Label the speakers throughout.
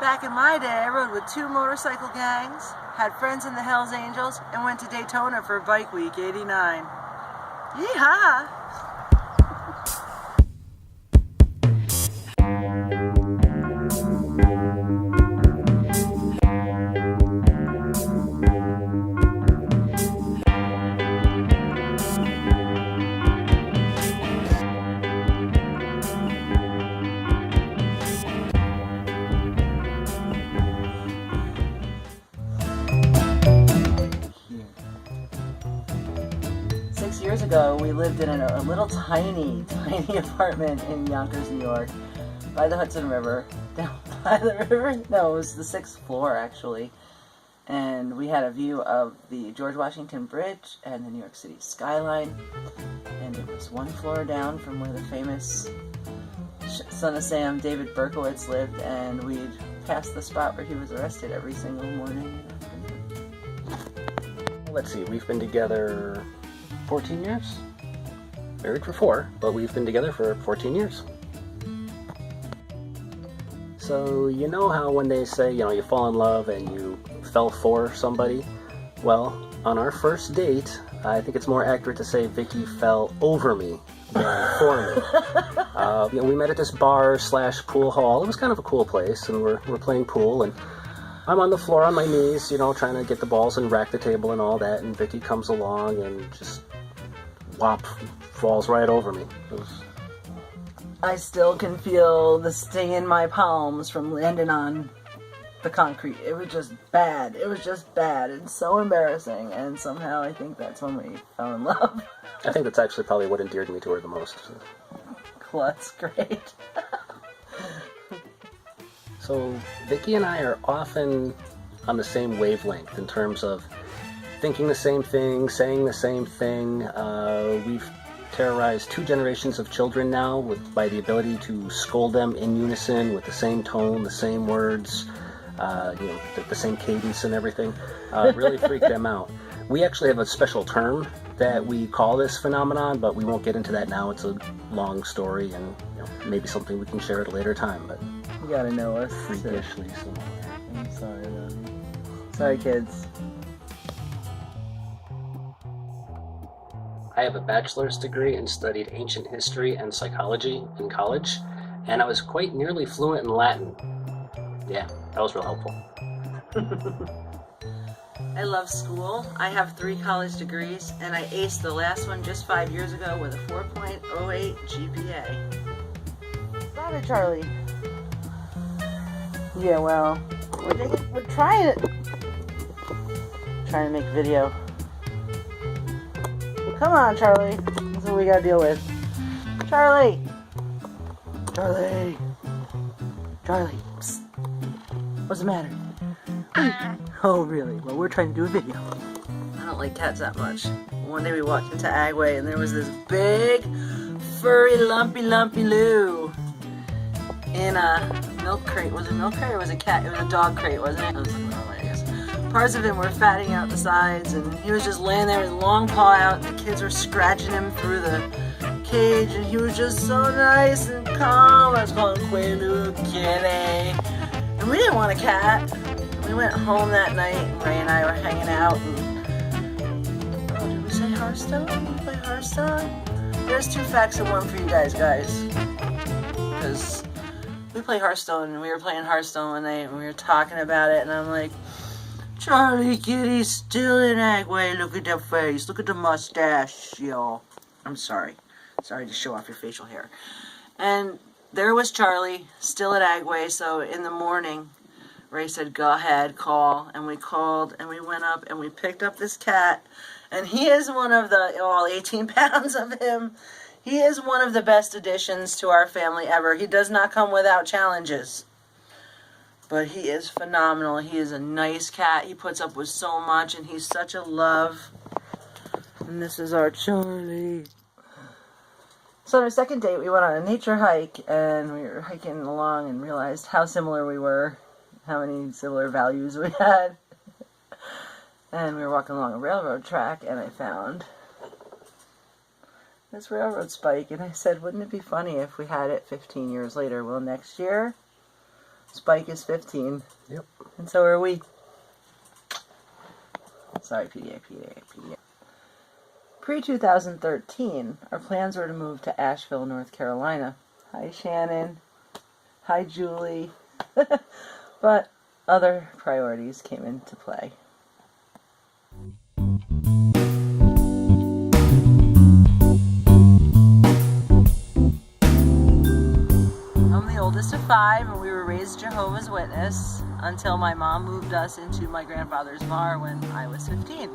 Speaker 1: Back in my day, I rode with 2 motorcycle gangs, had friends in the Hells Angels, and went to Daytona for Bike Week '89. Yeehaw! 6 years ago, we lived in a little tiny apartment in Yonkers, New York, by the Hudson River. Down by the river? No, it was the 6th floor, actually. And we had a view of the George Washington Bridge and the New York City skyline. And it was 1 floor down from where the famous Son of Sam, David Berkowitz, lived. And we'd pass the spot where he was arrested every single morning.
Speaker 2: Let's see, we've been together 14 years? Married for 4, but we've been together for 14 years. So, you know how when they say, you fall in love and you fell for somebody? Well, on our first date, I think it's more accurate to say Vicki fell over me than for me. We met at this bar/pool hall. It was kind of a cool place, and we're playing pool, and I'm on the floor on my knees, trying to get the balls and rack the table and all that, and Vicki comes along and just whop, falls right over me.
Speaker 1: I still can feel the sting in my palms from landing on the concrete. It was just bad. It was just bad and so embarrassing, and somehow I think that's when we fell in love.
Speaker 2: I think that's actually probably what endeared me to her the most.
Speaker 1: Well, that's great.
Speaker 2: So Vicki and I are often on the same wavelength in terms of thinking the same thing, saying the same thing. We've terrorized 2 generations of children now by the ability to scold them in unison with the same tone, the same words, the same cadence and everything. Really freaked them out. We actually have a special term that we call this phenomenon, but we won't get into that now. It's a long story, and maybe something we can share at a later time. But
Speaker 1: you gotta know us.
Speaker 2: Freakishly similar.
Speaker 1: I'm sorry, Robbie. Sorry, kids.
Speaker 2: I have a bachelor's degree and studied ancient history and psychology in college, and I was quite nearly fluent in Latin. Yeah, that was real helpful.
Speaker 1: I love school. I have 3 college degrees, and I aced the last one just 5 years ago with a 4.08 GPA. Got it, Charlie. Yeah, well, we're trying it. Trying to make a video. Come on, Charlie. That's what we gotta deal with. Charlie! Charlie! Charlie! Psst. What's the matter? Oh, really? Well, we're trying to do a video. I don't like cats that much. One day we walked into Agway and there was this big, furry, lumpy Lou in a milk crate. Was it a milk crate or was it a cat? It was a dog crate, wasn't it? I was looking the wrong way, I guess. Parts of him were fatting out the sides, and he was just laying there with his long paw out, and the kids were scratching him through the cage, and he was just so nice and calm. I was calling him Quaalude Kitty. And we didn't want a cat. We went home that night, and Ray and I were hanging out, and oh, did we say Hearthstone? Did we play Hearthstone? There's 2 facts and 1 for you guys. Because we play Hearthstone, and we were playing Hearthstone one night, and we were talking about it, and I'm like, Charlie Kitty's still in Agway. Look at that face. Look at the mustache, y'all. I'm sorry. Sorry to show off your facial hair. And there was Charlie, still at Agway, so in the morning, Ray said, go ahead, call. And we called, and we went up, and we picked up this cat. And he is one of the, all 18 pounds of him, he is one of the best additions to our family ever. He does not come without challenges. But he is phenomenal. He is a nice cat. He puts up with so much, and he's such a love. And this is our Charlie. So on our second date, we went on a nature hike, and we were hiking along and realized how similar we were, how many similar values we had. And we were walking along a railroad track, and I found this railroad spike, and I said, wouldn't it be funny if we had it 15 years later? Well, next year, Spike is 15.
Speaker 2: Yep.
Speaker 1: And so are we. Sorry, PDA. Pre-2013, our plans were to move to Asheville, North Carolina. Hi, Shannon. Hi, Julie. But other priorities came into play. I'm the oldest of 5, and we were raised Jehovah's Witness until my mom moved us into my grandfather's bar when I was 15.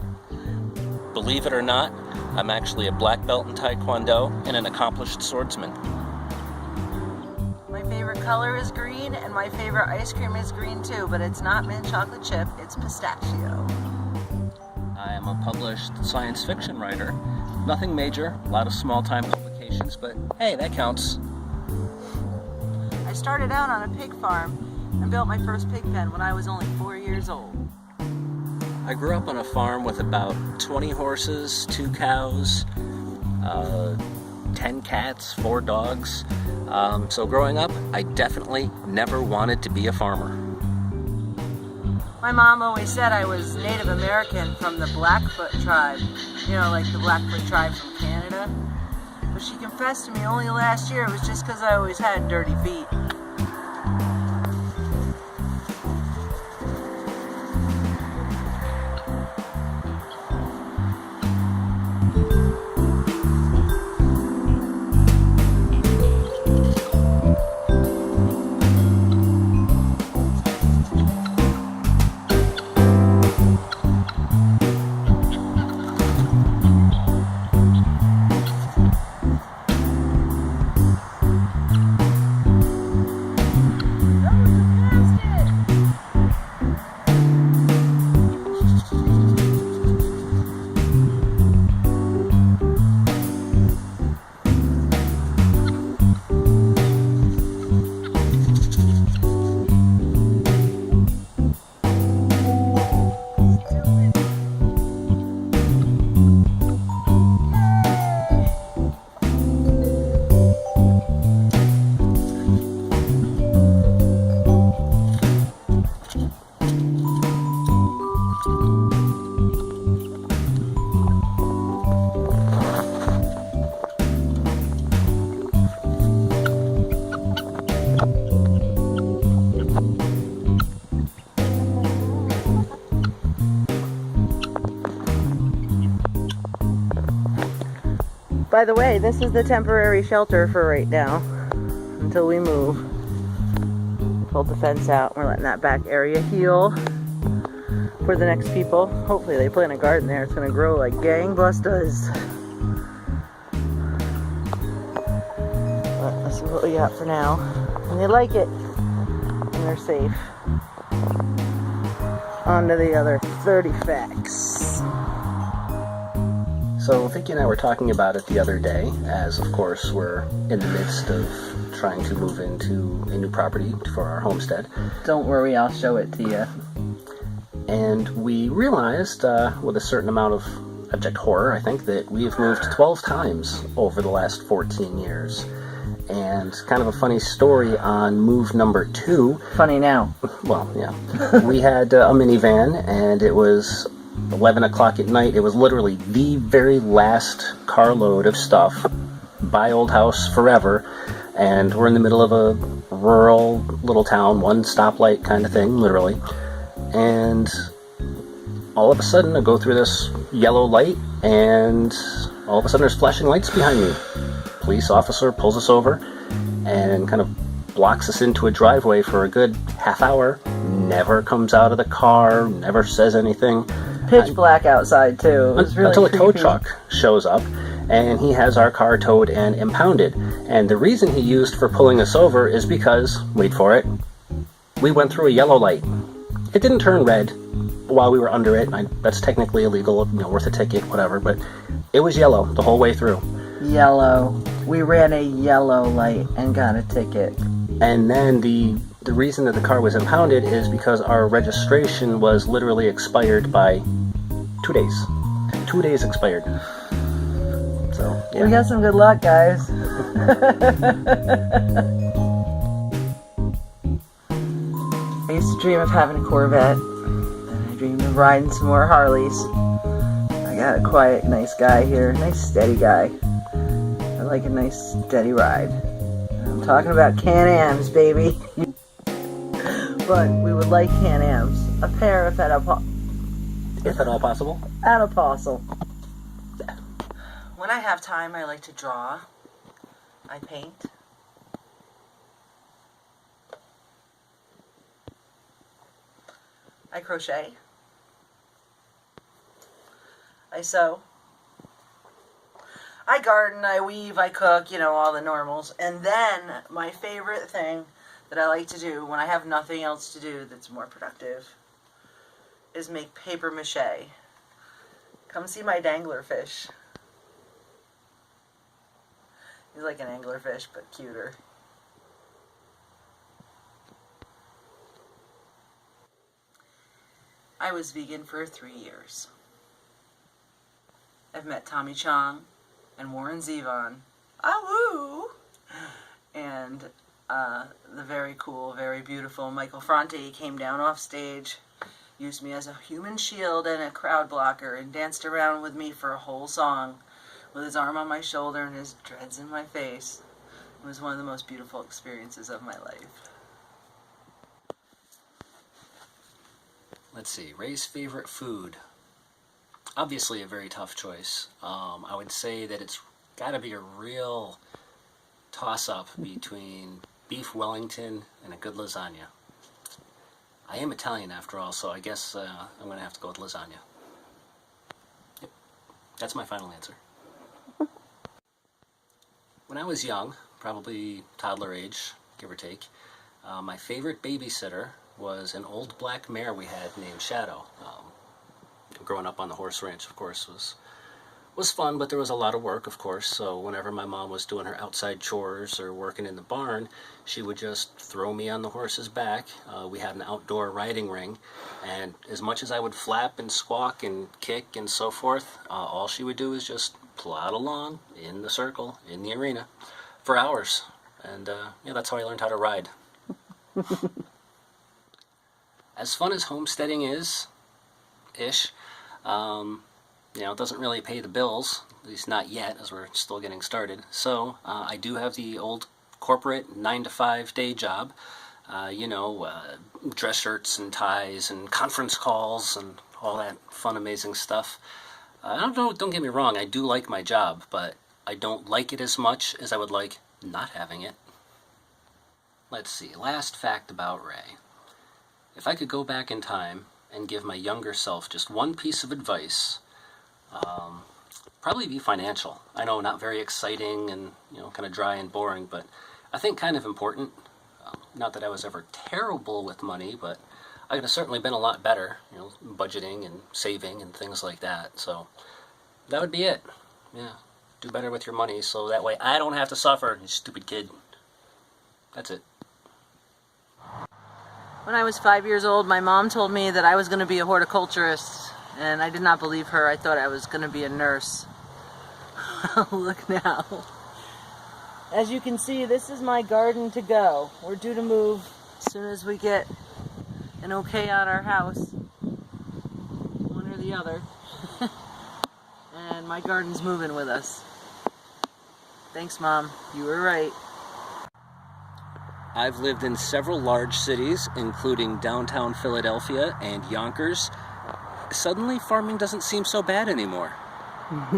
Speaker 2: Believe it or not, I'm actually a black belt in Taekwondo and an accomplished swordsman.
Speaker 1: My favorite color is green, and my favorite ice cream is green too, but it's not mint chocolate chip, it's pistachio.
Speaker 2: I am a published science fiction writer. Nothing major, a lot of small-time publications, but hey, that counts.
Speaker 1: I started out on a pig farm and built my first pig pen when I was only 4 years old.
Speaker 2: I grew up on a farm with about 20 horses, 2 cows, 10 cats, 4 dogs. So growing up, I definitely never wanted to be a farmer.
Speaker 1: My mom always said I was Native American from the Blackfoot tribe. You know, like the Blackfoot tribe from Canada. But she confessed to me only last year it was just because I always had dirty feet. By the way, this is the temporary shelter for right now, until we move. Pulled the fence out. We're letting that back area heal for the next people. Hopefully they plant a garden there. It's going to grow like gangbusters. But this is what we got for now. And they like it. And they're safe. On to the other 30 facts.
Speaker 2: So Vicki and I were talking about it the other day, as of course we're in the midst of trying to move into a new property for our homestead.
Speaker 1: Don't worry, I'll show it to you.
Speaker 2: And we realized, with a certain amount of abject horror, I think, that we've moved 12 times over the last 14 years. And kind of a funny story on move number 2.
Speaker 1: Funny now.
Speaker 2: Well, yeah. We had a minivan, and it was 11 o'clock at night. It was literally the very last carload of stuff. Buy old house forever. And we're in the middle of a rural little town, one stoplight kind of thing, literally. And all of a sudden I go through this yellow light, and all of a sudden there's flashing lights behind me. Police officer pulls us over and kind of blocks us into a driveway for a good half hour. Never comes out of the car, never says anything.
Speaker 1: Pitch black outside too. It was really
Speaker 2: until a tow
Speaker 1: creepy.
Speaker 2: truck shows up, and he has our car towed and impounded. And the reason he used for pulling us over is because, wait for it, we went through a yellow light. It didn't turn red while we were under it. That's technically illegal, worth a ticket, whatever, but it was yellow the whole way through.
Speaker 1: Yellow. We ran a yellow light and got a ticket.
Speaker 2: And then the reason that the car was impounded is because our registration was literally expired by 2 days. 2 days expired. So, yeah.
Speaker 1: We got some good luck, guys. I used to dream of having a Corvette, and I dreamed of riding some more Harleys. I got a quiet, nice guy here, nice steady guy. I like a nice steady ride. I'm talking about Can-Ams, baby. But we would like Can-Ams. A pair if at all
Speaker 2: possible.
Speaker 1: At a possible. When I have time, I like to draw. I paint. I crochet. I sew. I garden, I weave, I cook, you know, all the normals. And then my favorite thing that I like to do when I have nothing else to do that's more productive is make paper mache. Come see my dangler fish. He's like an anglerfish, but cuter. I was vegan for 3 years. I've met Tommy Chong and Warren Zevon. Ah-woo! And the very cool, very beautiful Michael Franti came down off stage, used me as a human shield and a crowd blocker, and danced around with me for a whole song with his arm on my shoulder and his dreads in my face. It was one of the most beautiful experiences of my life.
Speaker 2: Let's see, Ray's favorite food. Obviously a very tough choice. I would say that it's got to be a real toss-up between beef Wellington and a good lasagna. I am Italian after all, so I guess I'm going to have to go with lasagna. Yep. That's my final answer. When I was young, probably toddler age, give or take, my favorite babysitter was an old black mare we had named Shadow. Growing up on the horse ranch, of course, was fun, but there was a lot of work, of course, so whenever my mom was doing her outside chores or working in the barn, she would just throw me on the horse's back. We had an outdoor riding ring, and as much as I would flap and squawk and kick and so forth, all she would do is just plod along in the circle, in the arena, for hours. And yeah, that's how I learned how to ride. As fun as homesteading is, ish, you know, it doesn't really pay the bills, at least not yet, as we're still getting started. So I do have the old corporate 9-to-5 day job, you know, dress shirts and ties and conference calls and all that fun, amazing stuff. Don't get me wrong, I do like my job, but I don't like it as much as I would like not having it. Let's see, last fact about Ray. If I could go back in time and give my younger self just one piece of advice, probably be financial. I know, not very exciting and, you know, kind of dry and boring, but I think kind of important. Not that I was ever terrible with money, but I could have certainly been a lot better, you know, budgeting and saving and things like that. So that would be it. Yeah, do better with your money so that way I don't have to suffer, you stupid kid. That's it.
Speaker 1: When I was 5 years old, my mom told me that I was going to be a horticulturist, and I did not believe her. I thought I was going to be a nurse. Look now. As you can see, this is my garden to go. We're due to move as soon as we get an okay on our house, one or the other. And my garden's moving with us. Thanks, Mom. You were right.
Speaker 2: I've lived in several large cities, including downtown Philadelphia and Yonkers. Suddenly, farming doesn't seem so bad anymore.
Speaker 1: So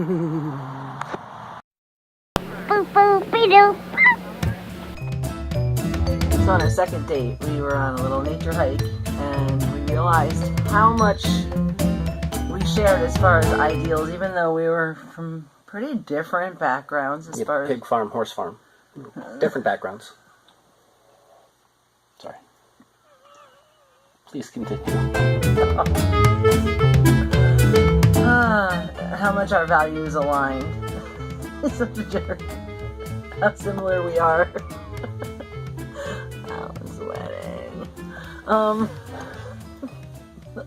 Speaker 1: on our second date, we were on a little nature hike, and we realized how much we shared as far as ideals, even though we were from pretty different backgrounds as far as...
Speaker 2: Pig farm, horse farm. Different backgrounds. Sorry. Please continue.
Speaker 1: How much our values aligned. Such a jerk. How similar we are. I was sweating.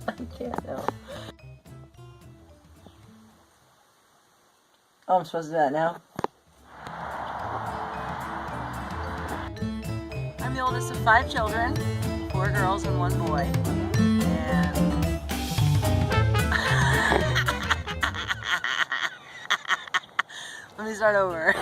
Speaker 1: I can't know. Oh, I'm supposed to do that now? I'm the oldest of 5 children, 4 4 girls and 1 boy. And let me start over.